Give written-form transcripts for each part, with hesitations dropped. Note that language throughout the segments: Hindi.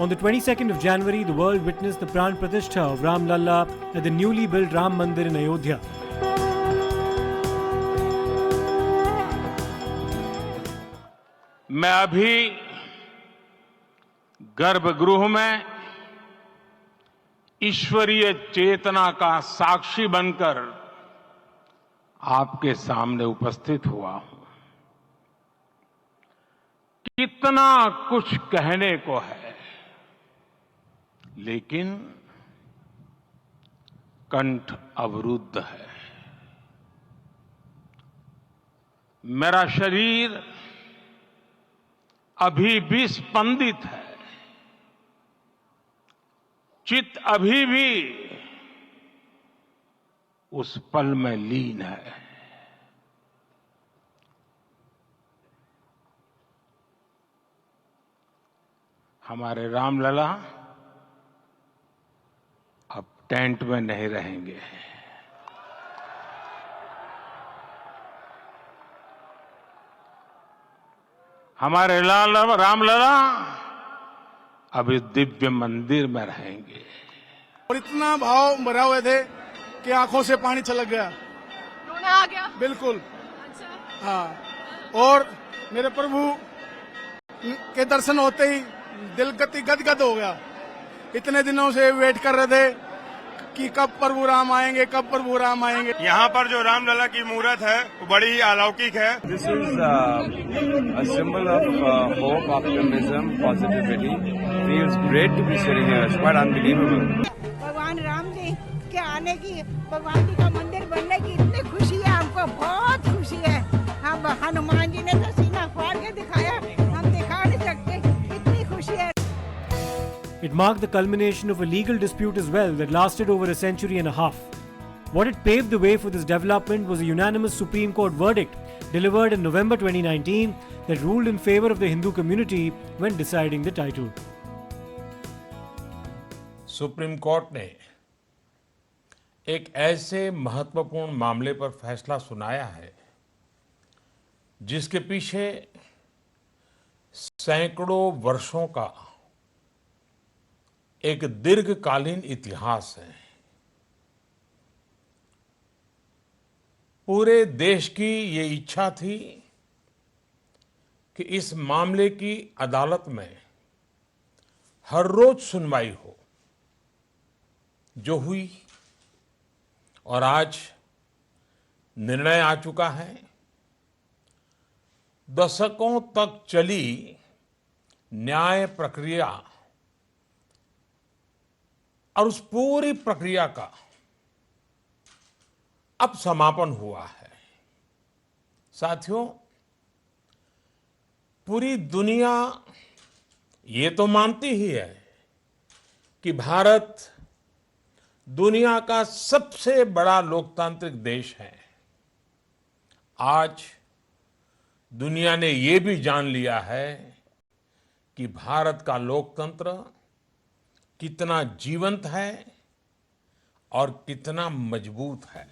On the 22nd of January, the world witnessed the Pran Pratishtha of Ram Lalla at the newly built Ram Mandir in Ayodhya. मैं अभी गर्भगृह में ईश्वरीय चेतना का साक्षी बनकर आपके सामने उपस्थित हुआ हूं। कितना कुछ कहने को है, लेकिन कंठ अवरुद्ध है। मेरा शरीर अभी भी स्पंदित है, चित्त अभी भी उस पल में लीन है। हमारे रामलला अब टेंट में नहीं रहेंगे। हमारे रामलला अब इस दिव्य मंदिर में रहेंगे। और इतना भाव भरा हुए थे कि आंखों से पानी छलक गया, रोना आ गया। बिल्कुल। अच्छा। हाँ, और मेरे प्रभु के दर्शन होते ही दिल गति गदगद हो गया। इतने दिनों से वेट कर रहे थे कि कब प्रभु राम आएंगे, कब प्रभु राम आएंगे। यहाँ पर जो रामलला की मूर्त है वो बड़ी ही अलौकिक है। This is a symbol of hope, optimism, positivity. Feels great to be sitting here. It's quite unbelievable. भगवान राम जी के आने की, भगवान जी का मंदिर बनने की इतनी खुशी है, हमको बहुत खुशी है। हम हनुमान जी ने तो सीना फाड़ के दिखाया, हम दिखा नहीं सकते, इतनी खुशी है। It marked the culmination of a legal dispute as well that lasted over a century and a half. What had paved the way for this development was a unanimous Supreme Court verdict delivered in November 2019 that ruled in favor of the Hindu community when deciding the title. Supreme court ने एक ऐसे महत्वपूर्ण मामले पर फैसला सुनाया है जिसके पीछे सैकड़ों वर्षों का एक दीर्घकालीन इतिहास है। पूरे देश की ये इच्छा थी कि इस मामले की अदालत में हर रोज सुनवाई हो, जो हुई, और आज निर्णय आ चुका है। दशकों तक चली न्याय प्रक्रिया और उस पूरी प्रक्रिया का अब समापन हुआ है। साथियों, पूरी दुनिया ये तो मानती ही है कि भारत दुनिया का सबसे बड़ा लोकतांत्रिक देश है। आज दुनिया ने ये भी जान लिया है कि भारत का लोकतंत्र कितना जीवंत है और कितना मजबूत है।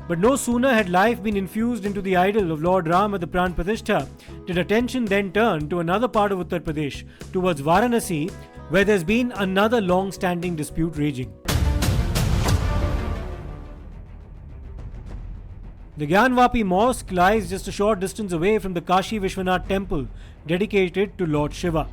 But no sooner had life been infused into the idol of Lord Ram at the Pran Pratishtha did attention then turn to another part of Uttar Pradesh, towards Varanasi, where there's been another long-standing dispute raging. The Gyanvapi Mosque lies just a short distance away from the Kashi Vishwanath temple, dedicated to Lord Shiva.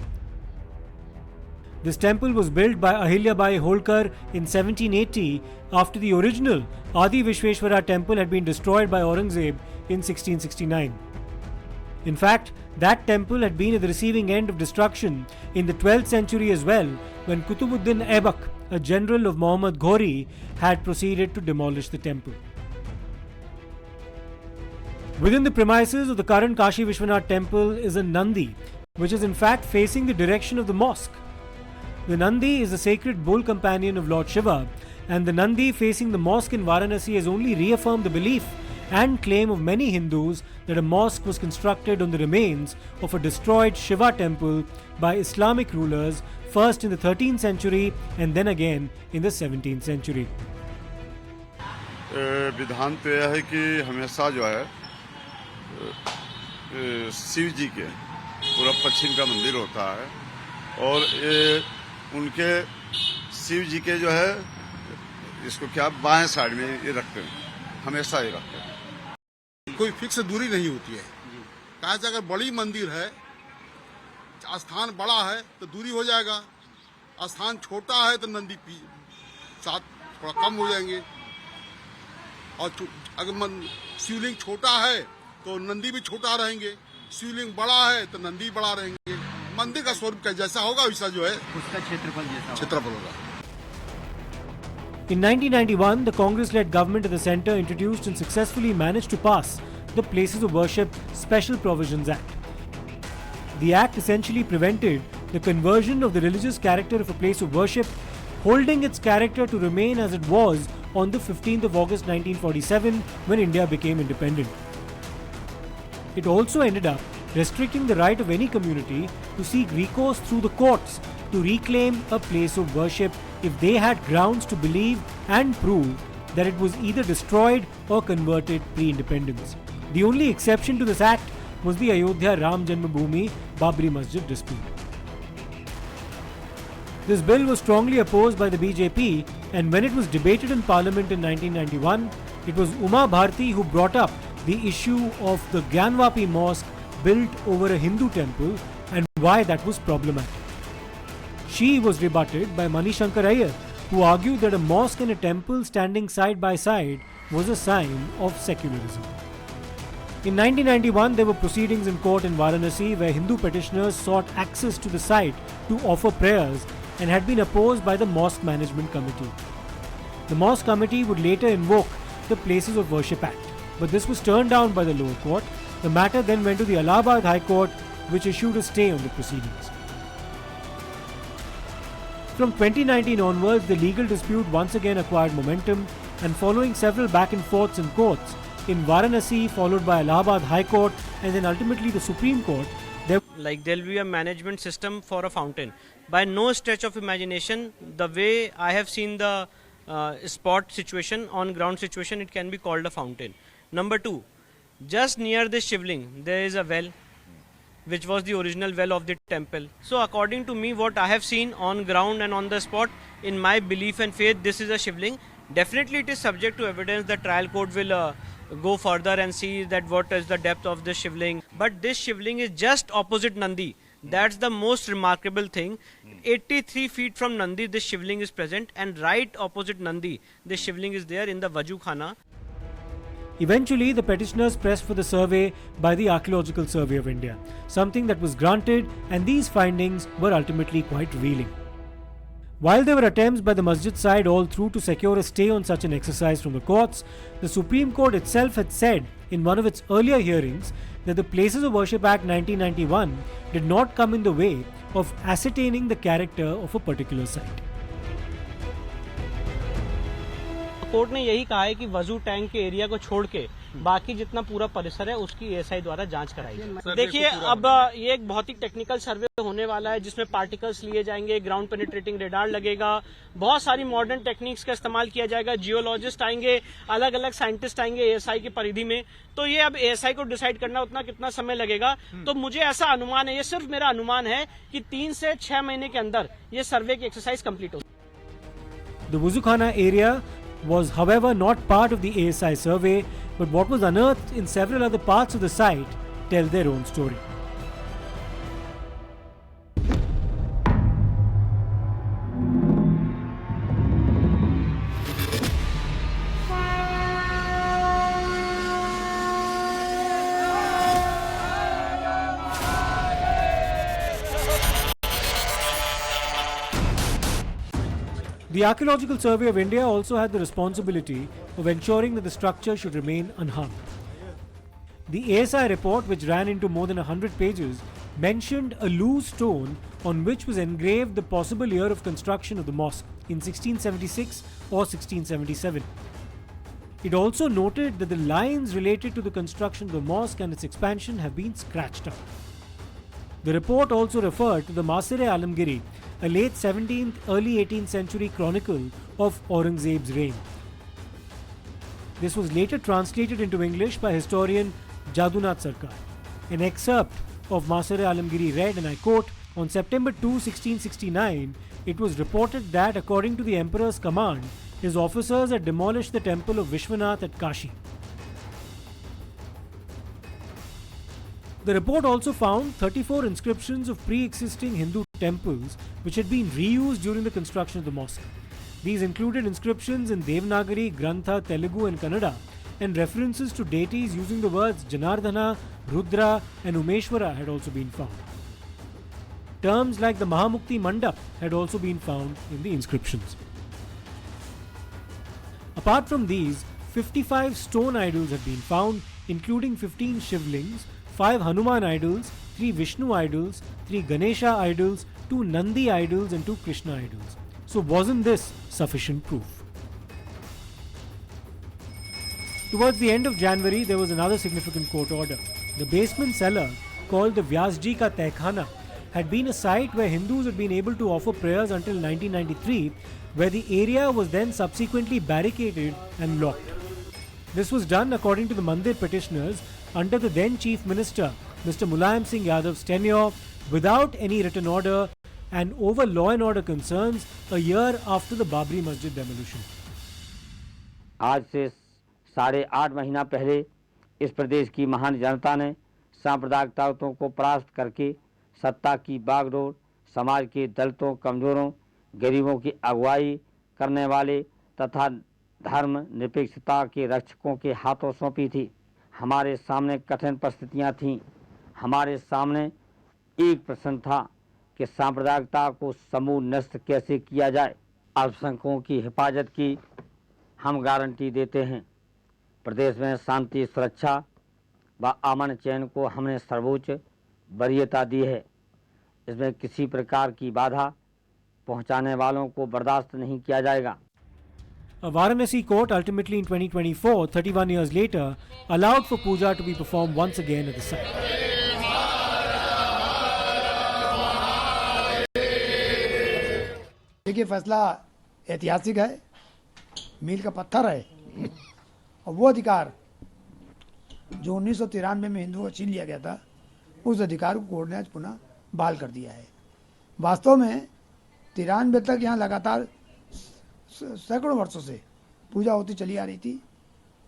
This temple was built by Ahilyabai Holkar in 1780 after the original Adi Vishweshwara temple had been destroyed by Aurangzeb in 1669. In fact, that temple had been at the receiving end of destruction in the 12th century as well, when Kutubuddin Aibak, a general of Muhammad Ghori, had proceeded to demolish the temple. Within the premises of the current Kashi Vishwanath temple is a Nandi, which is in fact facing the direction of the mosque. The Nandi is the sacred bull companion of Lord Shiva, and the Nandi facing the mosque in Varanasi has only reaffirmed the belief and claim of many Hindus that a mosque was constructed on the remains of a destroyed Shiva temple by Islamic rulers, first in the 13th century and then again in the 17th century. विधान तो यह है कि हमेशा जो है शिव जी के पूर्व पश्चिम का मंदिर होता है और ये उनके शिव जी के जो है इसको क्या बाएं साइड में ये रखते हैं, हमेशा ये रखते हैं। कोई फिक्स दूरी नहीं होती है। कहा जाए अगर बड़ी मंदिर है, स्थान बड़ा है तो दूरी हो जाएगा, स्थान छोटा है तो नंदी साथ थोड़ा कम हो जाएंगे, और अगर शिवलिंग छोटा है तो नंदी भी छोटा रहेंगे, शिवलिंग बड़ा है तो नंदी बड़ा रहेंगे। मंदिर का स्वरूप का जैसा होगा वैसा जो है उसका क्षेत्रफल होगा। In 1991, the Congress-led government of the centre introduced and successfully managed to pass the Places of Worship Special Provisions Act. The act essentially prevented the conversion of the religious character of a place of worship, holding its character to remain as it was on the 15th of August 1947 when India became independent. It also ended up restricting the right of any community to seek recourse through the courts to reclaim a place of worship if they had grounds to believe and prove that it was either destroyed or converted pre-independence. The only exception to this act was the Ayodhya Ram Janmabhoomi Babri Masjid dispute. This bill was strongly opposed by the BJP, and when it was debated in Parliament in 1991, it was Uma Bharti who brought up the issue of the Gyanvapi mosque built over a Hindu temple and why that was problematic. She was rebutted by Mani Shankar Iyer, who argued that a mosque and a temple standing side by side was a sign of secularism. In 1991, there were proceedings in court in Varanasi where Hindu petitioners sought access to the site to offer prayers and had been opposed by the Mosque Management Committee. The Mosque Committee would later invoke the Places of Worship Act, but this was turned down by the lower court. The matter then went to the Allahabad High Court, which issued a stay on the proceedings. From 2019 onwards, the legal dispute once again acquired momentum, and following several back and forths in courts, in Varanasi, followed by Allahabad High Court, and then ultimately the Supreme Court, there will be a management system for a fountain. By no stretch of imagination, the way I have seen the spot situation, on ground situation, it can be called a fountain. Number two, just near this shivling, there is a well, which was the original well of the temple. So according to me, what I have seen on ground and on the spot, in my belief and faith, this is a shivling. Definitely it is subject to evidence. The trial court will go further and see that what is the depth of this shivling. But this shivling is just opposite Nandi. That's the most remarkable thing. 83 feet from Nandi, this shivling is present, and right opposite Nandi, this shivling is there in the Vaju Khana. Eventually, the petitioners pressed for the survey by the Archaeological Survey of India, something that was granted, and these findings were ultimately quite revealing. While there were attempts by the masjid side all through to secure a stay on such an exercise from the courts, the Supreme Court itself had said in one of its earlier hearings that the Places of Worship Act 1991 did not come in the way of ascertaining the character of a particular site. Court ने यही कहा है कि वजू टैंक के एरिया को छोड़ के बाकी जितना पूरा परिसर है उसकी एएसआई द्वारा जांच कराई जाए। देखिए, अब ये एक बहुत ही टेक्निकल सर्वे होने वाला है जिसमें पार्टिकल्स लिए जाएंगे, ग्राउंड पेनिट्रेटिंग रेडार लगेगा, बहुत सारी मॉडर्न टेक्निक्स का इस्तेमाल किया जाएगा, जियोलॉजिस्ट आएंगे, अलग अलग साइंटिस्ट आएंगे एएसआई की परिधि में। तो ये अब एएसआई को डिसाइड करना उतना कितना समय लगेगा। तो मुझे ऐसा अनुमान है, ये सिर्फ मेरा अनुमान है कि 3 से 6 महीने के अंदर ये सर्वे की एक्सरसाइज कंप्लीट होगी। The Wuzukhana area was however not part of the ASI survey, but what was unearthed in several other parts of the site tell their own story. The Archaeological Survey of India also had the responsibility of ensuring that the structure should remain unharmed. The ASI report, which ran into more than 100 pages, mentioned a loose stone on which was engraved the possible year of construction of the mosque in 1676 or 1677. It also noted that the lines related to the construction of the mosque and its expansion have been scratched out. The report also referred to the Masir-e-Alamgiri, a late 17th, early 18th century chronicle of Aurangzeb's reign. This was later translated into English by historian Jadunath Sarkar. An excerpt of Masir-e-Alamgiri read, and I quote, On September 2, 1669, it was reported that, according to the emperor's command, his officers had demolished the temple of Vishwanath at Kashi. The report also found 34 inscriptions of pre-existing Hindu temples which had been reused during the construction of the mosque. These included inscriptions in Devanagari, Grantha, Telugu and Kannada, and references to deities using the words Janardhana, Rudra and Umeshwara had also been found. Terms like the Mahamukti Mandap had also been found in the inscriptions. Apart from these, 55 stone idols have been found, including 15 Shivlings, 5 Hanuman idols, 3 Vishnu idols, 3 Ganesha idols, 2 Nandi idols and 2 Krishna idols. So wasn't this sufficient proof? Towards the end of January, there was another significant court order. The basement cellar, called the Vyasji Ka Tehkhana, had been a site where Hindus had been able to offer prayers until 1993, where the area was then subsequently barricaded and locked. This was done, according to the Mandir petitioners, under the then Chief Minister, Mr. Mulayam Singh Yadav's tenure, without any written order and over law and order concerns a year after the Babri Masjid demolition. आज से 8.5 महीना पहले इस प्रदेश की महान जनता ने सांप्रदायिक ताकतों को परास्त करके सत्ता की बागडोर समाज के दलितों, कमजोरों, गरीबों की अगुवाई करने वाले तथा धर्म निरपेक्षता के रक्षकों के हाथों सौंपी थी। हमारे सामने कठिन परिस्थितियां थीं। हमारे सामने एक प्रश्न था कि सांप्रदायिकता को समूल नष्ट कैसे किया जाए। अल्पसंख्यकों की हिफाजत की हम गारंटी देते हैं। प्रदेश में शांति, सुरक्षा व अमन चैन को हमने सर्वोच्च वरीयता दी है। इसमें किसी प्रकार की बाधा पहुंचाने वालों को बर्दाश्त नहीं किया जाएगा। A Varanasi court ultimately in 2024, 31 years later, allowed for puja to be performed once again at the site. देखिए, फैसला ऐतिहासिक है, मील का पत्थर है और वो अधिकार जो 1993 में हिंदुओं को छीन लिया गया था, उस अधिकार को कोर्ट ने आज पुनः बहाल कर दिया है। वास्तव में 93 तक यहाँ लगातार सैकड़ों वर्षों से पूजा होती चली आ रही थी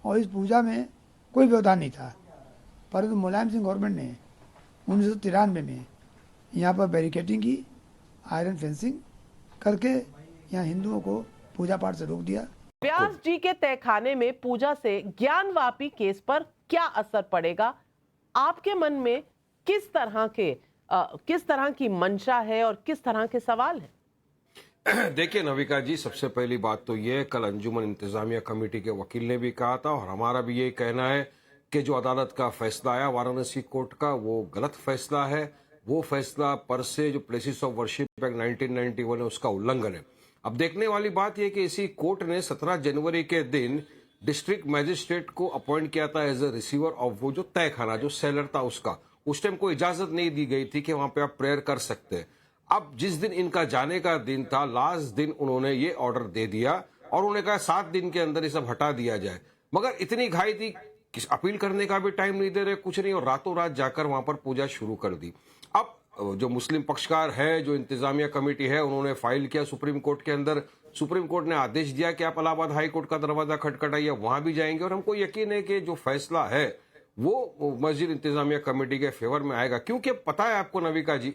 और इस पूजा में कोई व्यवधान नहीं था, परंतु मुलायम सिंह गवर्नमेंट ने 1993 में यहाँ पर बैरिकेडिंग की, आयरन फेंसिंग करके यहाँ हिंदुओं को पूजा पाठ से रोक दिया। व्यास जी के तहखाने में पूजा से ज्ञानवापी केस पर क्या असर पड़ेगा? आपके मन में किस तरह की मंशा है और किस तरह के सवाल है? देखिए नविका जी, सबसे पहली बात तो ये, कल अंजुमन इंतजामिया कमेटी के वकील ने भी कहा था और हमारा भी ये कहना है कि जो अदालत का फैसला आया वाराणसी कोर्ट का, वो गलत फैसला है। वो फैसला पर से जो प्लेसेस ऑफ वर्शिप एक्ट 1991 है उसका उल्लंघन है। अब देखने वाली बात यह कि इसी कोर्ट ने 17 जनवरी के दिन डिस्ट्रिक्ट मैजिस्ट्रेट को अपॉइंट किया था एज ए रिसीवर ऑफ वो जो तहखाना, जो सेलर था उसका। उस टाइम कोई इजाजत नहीं दी गई थी कि वहां पे आप प्रेयर कर सकते हैं। अब जिस दिन इनका जाने का दिन था, लास्ट दिन उन्होंने ये ऑर्डर दे दिया और उन्होंने कहा 7 दिन के अंदर ये सब हटा दिया जाए। मगर इतनी घाई थी, किस अपील करने का भी टाइम नहीं दे रहे, कुछ नहीं, और रातों रात जाकर वहां पर पूजा शुरू कर दी। अब जो मुस्लिम पक्षकार है, जो इंतजामिया कमेटी है, उन्होंने फाइल किया सुप्रीम कोर्ट के अंदर। सुप्रीम कोर्ट ने आदेश दिया कि आप इलाहाबाद हाई कोर्ट का दरवाजा खटखटाइए, वहां भी जाएंगे और हमको यकीन है कि जो फैसला है वो मस्जिद इंतजामिया कमेटी के फेवर में आएगा। क्योंकि पता है आपको नविका जी,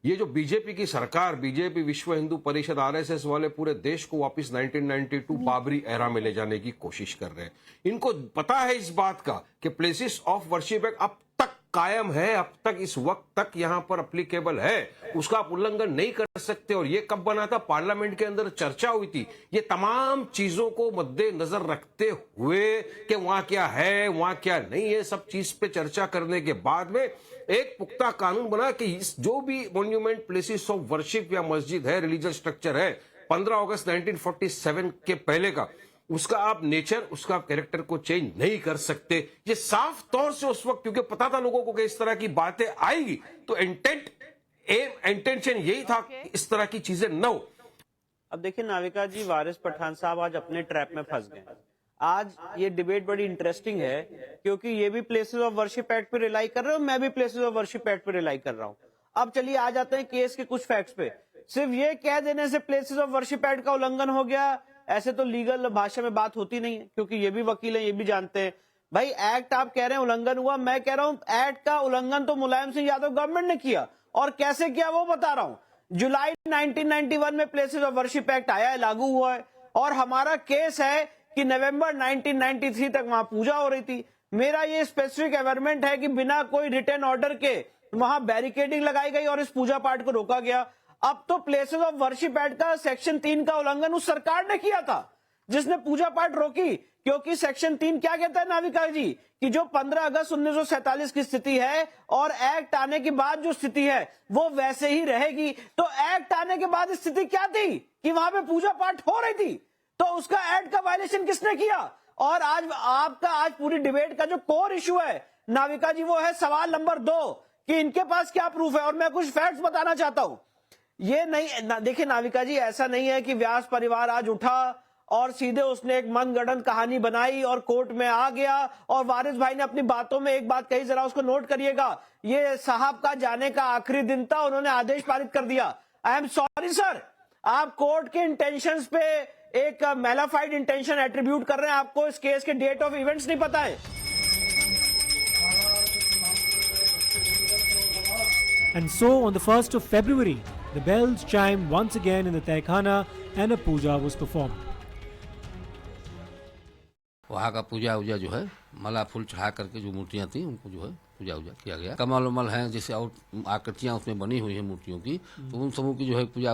ये जो बीजेपी की सरकार, बीजेपी, विश्व हिंदू परिषद, आरएसएस वाले पूरे देश को वापस 1992 बाबरी एरा में ले जाने की कोशिश कर रहे हैं। इनको पता है इस बात का कि प्लेसेस ऑफ वर्शिप एक्ट अब तक कायम है, अब तक इस वक्त तक यहां पर अप्लीकेबल है, उसका आप उल्लंघन नहीं कर सकते। और ये कब बना था? पार्लियामेंट के अंदर चर्चा हुई थी। ये तमाम चीजों को मद्देनजर रखते हुए कि वहां क्या है, वहां क्या नहीं है, सब चीज पे चर्चा करने के बाद में एक पुख्ता कानून बना कि जो भी मॉन्यूमेंट, प्लेसेस ऑफ वर्शिप या मस्जिद है, रिलीजियस स्ट्रक्चर है, 15 अगस्त 1947 के पहले का, उसका आप नेचर, उसका आप कैरेक्टर को चेंज नहीं कर सकते। ये साफ तौर से उस वक्त, क्योंकि पता था लोगों को कि इस तरह की बातें आएगी, तो इंटेंशन यही था कि इस तरह की चीजें न हो। अब देखिए नाविका जी, वारिस पठान साहब आज अपने ट्रैप में फंस गए। आज ये डिबेट बड़ी इंटरेस्टिंग है क्योंकि ये भी प्लेसेस ऑफ वर्शिप एक्ट पे रिलाई कर रहे हो, मैं भी प्लेसेस ऑफ वर्शिप एक्ट पे रिलाई कर रहा हूं। अब चलिए आ जाते हैं केस के कुछ फैक्ट्स पे। सिर्फ ये कह देने से प्लेसेस ऑफ वर्शिप एक्ट का उल्लंघन हो गया, ऐसे तो लीगल भाषा में बात होती नहीं है, क्योंकि ये भी वकील हैं, ये भी जानते हैं। भाई एक्ट आप कह रहे हैं उल्लंघन हुआ, मैं कह रहा हूं एक्ट का उल्लंघन तो मुलायम सिंह यादव गवर्नमेंट ने किया, और कैसे किया वो बता रहा हूं। जुलाई 1991 में प्लेसेस ऑफ वर्शिप एक्ट आया है, लागू हुआ है, और हमारा केस है कि नवंबर 1993 तक वहां पूजा हो रही थी। मेरा ये स्पेसिफिक एवरमेंट है कि बिना कोई रिटर्न ऑर्डर के वहां बैरिकेडिंग लगाई गई और इस पूजा पाठ को रोका गया। अब तो प्लेसेस ऑफ वर्शिप एक्ट का सेक्शन 3 का उल्लंघन उस सरकार ने किया था जिसने पूजा पाठ रोकी, क्योंकि सेक्शन 3 क्या कहता है नाविका जी कि जो 15 अगस्त 1947 की स्थिति है और एक्ट आने के बाद जो स्थिति है वो वैसे ही रहेगी। तो एक्ट आने के बाद स्थिति क्या थी कि वहां पे पूजा पाठ हो रही थी, तो उसका एक्ट का वायलेशन किसने किया? और आज आपका आज पूरी डिबेट का जो कोर इशू है नाविका जी, वो है सवाल नंबर 2 कि इनके पास क्या प्रूफ है। और मैं कुछ फैक्ट्स बताना चाहता हूं। ये नहीं देखिए नाविका जी, ऐसा नहीं है कि व्यास परिवार आज उठा और सीधे उसने एक मनगढ़ंत कहानी बनाई और कोर्ट में आ गया और वारिस भाई ने अपनी बातों में एक बात कही, जरा उसको नोट करिएगा। ये साहब का जाने का आखिरी दिन था, उन्होंने आदेश पारित कर दिया। आई एम सॉरी सर, आप कोर्ट के इंटेंशंस पे एक मैलाफाइड इंटेंशन एट्रीब्यूट कर रहे हैं, आपको इस केस के डेट ऑफ इवेंट्स नहीं पता है। And so on the 1st of February, the bells chimed once again in the Tehkhana and a puja was performed. वहाँ का पूजा उजा जो है माला फूल चढ़ा करके जो मूर्तियाँ थी उनको जो है पूजा उजा किया गया। कमल उमल हैं जैसे और आकृतियाँ उसमें बनी हुई हैं मूर्तियों की, तो उन समूह की जो है पूजा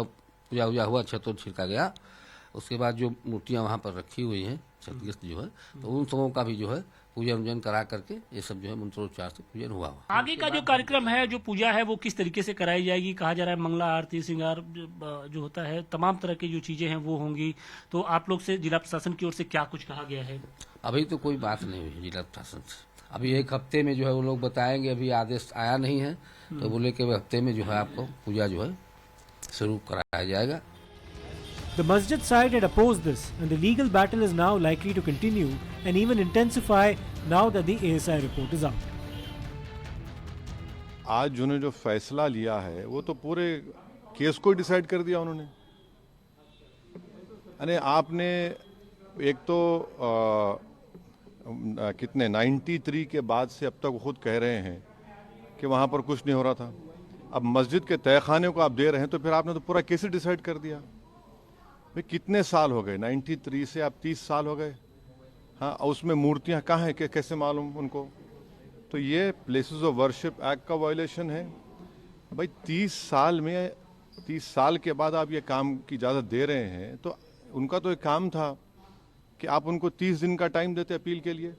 उजा हुआ, छतोर छिड़का गया। उसके बाद जो मूर्तियाँ वहाँ पर रखी हुई हैं क्षतिग्रस्त जो है, तो उन समूह का भी जो है पूजन उजन करा करके ये सब जो है मंत्रोच्चार से पूजन हुआ। आगे का जो कार्यक्रम है, जो पूजा है, वो किस तरीके से कराई जाएगी? कहा जा रहा है मंगला आरती श्रृंगार जो होता है, तमाम तरह की जो चीजें हैं वो होंगी। तो आप लोग से जिला प्रशासन की ओर से क्या कुछ कहा गया है? अभी तो कोई बात नहीं हुई जिला प्रशासन से। अभी एक हफ्ते में जो है वो लोग बताएंगे, अभी आदेश आया नहीं है, तो बोले कि हफ्ते में जो है आपको पूजा जो है शुरू कराया जाएगा। The masjid side had opposed this, and the legal battle is now likely to continue and even intensify now that the ASI report is out. आज जिन्होंने जो फैसला लिया है वो तो पूरे केस को डिसाइड कर दिया उन्होंने। अरे आपने एक तो कितने 93 के बाद से अब तक खुद कह रहे हैं कि वहाँ पर कुछ नहीं हो रहा था। अब मस्जिद के तहखाने को आप दे रहे हैं, तो फिर आपने तो पूरा केस ही डिसाइड कर दिया। भाई कितने साल हो गए, 93 से आप 30 साल हो गए। हाँ, उसमें मूर्तियाँ कहाँ हैं, कैसे मालूम उनको? तो ये प्लेसेस ऑफ वर्शिप एक्ट का वायलेशन है। भाई 30 साल में 30 साल के बाद आप ये काम की इजाज़त दे रहे हैं, तो उनका तो एक काम था कि आप उनको 30 दिन का टाइम देते अपील के लिए।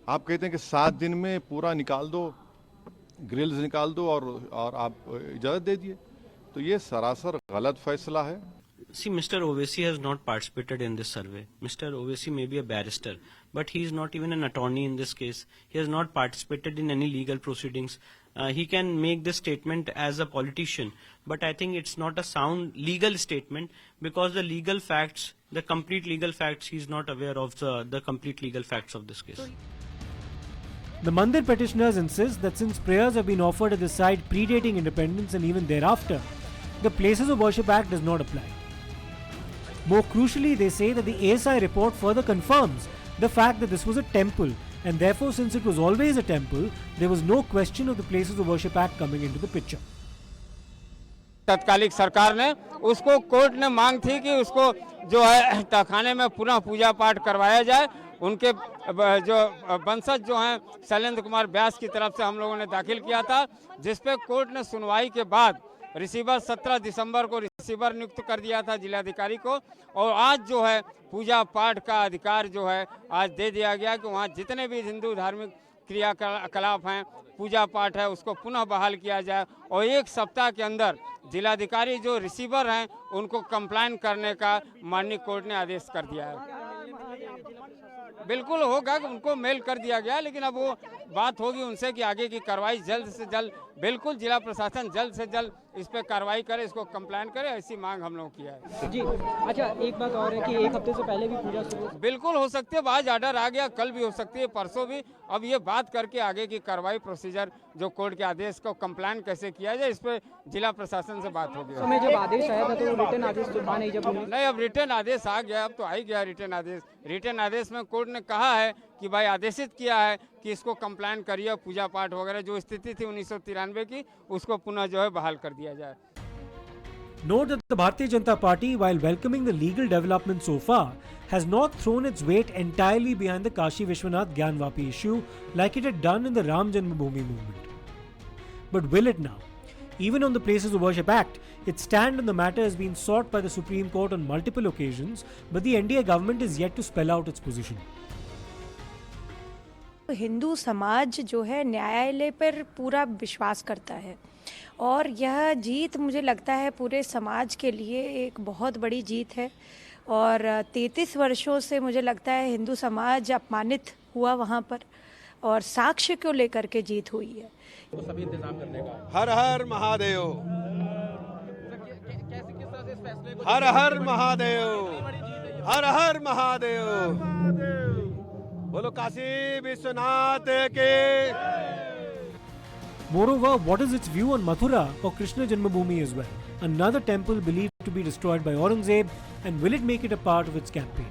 आप कहते हैं कि 7 दिन में पूरा निकाल दो, ग्रिल्स निकाल दो और आप इजाज़त दे दिए। तो ये सरासर गलत फैसला है। See, Mr. Owaisi has not participated in this survey. Mr. Owaisi may be a barrister, but he is not even an attorney in this case. He has not participated in any legal proceedings. He can make this statement as a politician, but I think it's not a sound legal statement because the legal facts, the complete legal facts, he is not aware of the complete legal facts of this case. The Mandir petitioners insist that since prayers have been offered at the site predating independence and even thereafter, the Places of Worship Act does not apply. More crucially, they say that the ASI report further confirms the fact that this was a temple, and therefore, since it was always a temple, there was no question of the Places of Worship Act coming into the picture. तत्कालिक सरकार ने उसको, कोर्ट ने मांग थी कि उसको जो है तहखाने में पुनः पूजा पाठ करवाया जाए। उनके जो वंशज जो हैं शैलेंद्र कुमार व्यास की तरफ से हम लोगों ने दाखिल किया था, जिसपे कोर्ट ने सुनवाई के बाद रिसीवर 17 दिसंबर को रिसीवर नियुक्त कर दिया था जिलाधिकारी को, और आज जो है पूजा पाठ का अधिकार जो है आज दे दिया गया कि वहाँ जितने भी हिंदू धार्मिक क्रियाकलाप हैं, पूजा पाठ है, उसको पुनः बहाल किया जाए। और 1 सप्ताह के अंदर जिलाधिकारी जो रिसीवर हैं उनको कंप्लाइन करने का माननीय कोर्ट ने आदेश कर दिया है। बिल्कुल होगा, उनको मेल कर दिया गया, लेकिन अब वो बात होगी उनसे कि आगे की कार्रवाई जल्द से जल्द, बिल्कुल जिला प्रशासन जल्द से जल्द इस पर कार्रवाई करे, इसको कंप्लेन करे, ऐसी मांग हम लोग किया है जी। अच्छा, एक बात और है कि एक हफ्ते से पहले भी पूजा शुरू बिल्कुल हो सकती है, आज ऑर्डर आ गया, कल भी हो सकती है, परसों भी। अब ये बात करके आगे की कार्रवाई प्रोसीजर जो कोर्ट के आदेश को कंप्लेन कैसे किया जाए, इस पर जिला प्रशासन से बात होगी। समय जब आदेश आया था तो रिटर्न आदेश तो था नहीं, जब नहीं, अब रिटर्न आदेश आ गया, अब तो आ ही गया रिटर्न आदेश। रिटर्न आदेश में कोर्ट ने कहा है कि भाई आदेशित किया है कि इसको कंप्लेन करिए, पूजा पाठ वगैरह जो स्थिति थी 1993 की, उसको पुनः जो है बहाल कर दिया जाए। Note that the Bharatiya Janata Party, while welcoming the legal development so far, has not thrown its weight entirely behind the Kashi Vishwanath Gyanvapi issue like it had done in the Ram Janmabhoomi movement. But will it now? Even on the Places of Worship Act, its stand on the matter has been sought by the Supreme Court on multiple occasions, but the NDA government is yet to spell out its position. Hindu समाज जो है न्यायालय पर पूरा विश्वास करता है और यह जीत मुझे लगता है पूरे समाज के लिए एक बहुत बड़ी जीत है। और 33 वर्षों से मुझे लगता है हिंदू समाज अपमानित हुआ वहाँ पर, और साक्ष्य को लेकर के जीत हुई है। तो सभी इंतजाम करने का। हर हर महादेव, हर हर महादेव, हर हर महादेव, बोलो काशी विश्वनाथ के। Moreover, what is its view on Mathura or Krishna Janmabhoomi as well? Another temple believed to be destroyed by Aurangzeb, and will it make it a part of its campaign?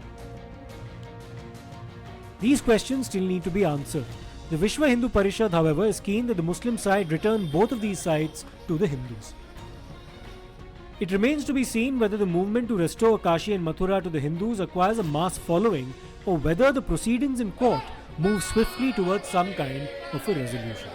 These questions still need to be answered. The Vishwa Hindu Parishad, however, is keen that the Muslim side return both of these sites to the Hindus. It remains to be seen whether the movement to restore Kashi and Mathura to the Hindus acquires a mass following, or whether the proceedings in court move swiftly towards some kind of a resolution.